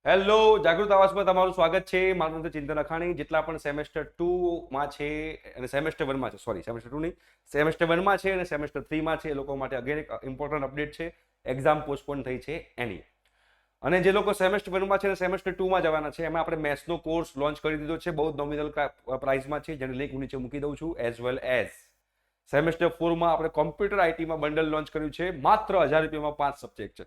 Hello, જાગૃત આવાસમાં તમારું સ્વાગત છે. મારું નામ ચિંતન અખાણી. જેટલા પણ સેમેસ્ટર 2 માં છે અને સેમેસ્ટર 1 માં છે, સોરી સેમેસ્ટર 2 નહીં, સેમેસ્ટર 1 માં છે અને સેમેસ્ટર 3 માં છે, એ લોકો માટે અગેન એક ઇમ્પોર્ટન્ટ અપડેટ છે. એક્ઝામ પોસ્ટપોન થઈ છે એની. અને જે લોકો સેમેસ્ટર 1 માં છે અને સેમેસ્ટર 2 માં જવાના છે, એમાં આપણે મેથ્સનો કોર્સ લોન્ચ કરી દીધો છે. બહુ નોમિનલ પ્રાઇસમાં છે, જેની લિંક હું નીચે મૂકી દઉં છું. એઝ વેલ એઝ સેમેસ્ટર 4 માં આપણે કોમ્પ્યુટર આઈટીમાં બંડલ લોન્ચ કર્યું છે. માત્ર 1000 રૂપિયામાં 5 સબ્જેક્ટ છે,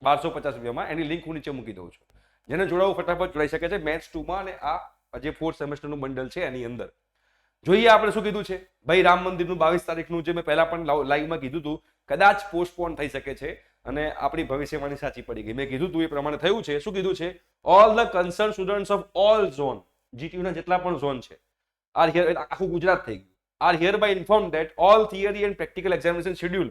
1250 રૂપિયામાં. એની લિંક હું નીચે મૂકી દઉં છું. જેને જોડાવું ફટાફટ જોડાઈ શકે છે મેથ્સ 2 માં અને આ જે 4th સેમેસ્ટરનું બંડલ છે એની અંદર. જોઈએ આપણે શું કીધું છે ભાઈ. રામ મંદિરનું 22 તારીખનું જે મેં પહેલા પણ લાઈવમાં કીધું હતું, કદાચ પોસ્ટપોન થઈ શકે છે અને આપણી ભવિષ્યવાણી સાચી પડી ગઈ. મેં કીધું હતું એ પ્રમાણે થયું છે. શું કીધું છે? All the concern students of all zone, GTU ના જેટલા પણ ઝોન છે, આર હિયર, આખું ગુજરાત થઈ ગયું, are hereby inform that all theory and practical examination schedule.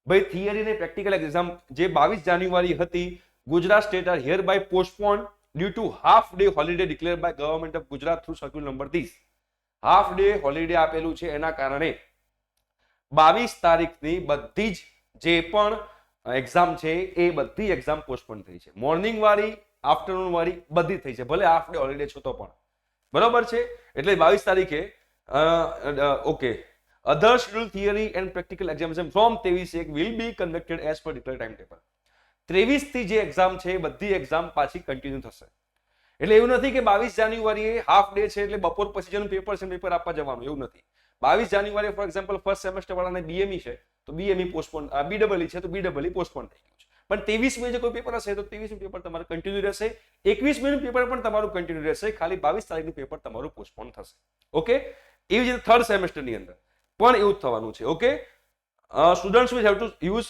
ભાઈ થિયરી અને પ્રેક્ટિકલ એક્ઝામ જે 22 જાન્યુઆરી હતી, Gujarat state are hereby postpone due to half day holiday declared by government of Gujarat through circular number 30. Half day holiday આપેલું છે, એના કારણે 22 તારીખની બધી જ જે પણ એક્ઝામ છે એ બધી એક્ઝામ પોસ્ટપોન થઈ છે. મોર્નિંગ વાળી, આફ્ટરનૂન વાળી બધી થઈ છે, ભલે હાફ ડે હોલિડે છો તો પણ. બરોબર છે? એટલે 22 તારીખે okay, other scheduled theory and practical examination from 23 will be conducted as per declared timetable. 23 થી જે એક્ઝામ છે એ બધી એક્ઝામ પાછી કન્ટિન્યુ થશે. એટલે એવું નથી કે 22 જાન્યુઆરીએ હાફ ડે છે એટલે બપોર પછી જેનું પેપર છે પેપર આપવા જવાનું, એવું નથી. 22 જાન્યુઆરીએ ફોર એક્ઝામ્પલ ફર્સ્ટ સેમેસ્ટર વાળાને બીએમઈ છે તો બીએમઈ પોસ્ટપોન, બીડબલઈ છે તો બીડબલઈ પોસ્ટપોન થઈ ગયું છે. પણ 23 મે જે કોઈ પેપર હશે તો 23 પેપર તમારું કન્ટિન્યુ રહેશે. 21 મેનું પેપર પણ તમારું કન્ટિન્યુ રહેશે. ખાલી 22 તારીખનું પેપર તમારું પોસ્ટપોન થશે. ઓકે? એવી જ રીતે થર્ડ સેમેસ્ટરની અંદર પણ એવું જ થવાનું છે. Okay? Students will have to use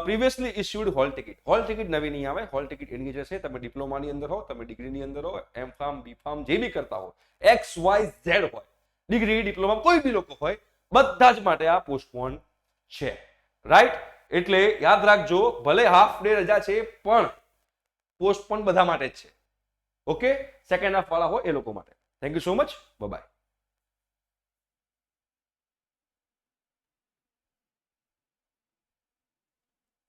previously issued hall ticket. Hall ticket નવી નહીં આવે. હોલ ટિકિટ એની જશે. તમે ડિપ્લોમાની અંદર હો, તમે ડિગ્રીની અંદર હો, એમ ફાર્મ, બી ફાર્મ જે બી કરતા હો, એક્સ વાય ઝેડ હોય, ડિગ્રી ડિપ્લોમા કોઈ બી લોકો હોય, બધા જ માટે આ પોસ્ટપોન છે. રાઈટ? એટલે યાદ રાખજો, ભલે હાફ ડે રજા છે પણ પોસ્ટપોન બધા માટે જ છે. ઓકે? સેકન્ડ હાફ વાળા હોય એ લોકો માટે. Thank you so much. By.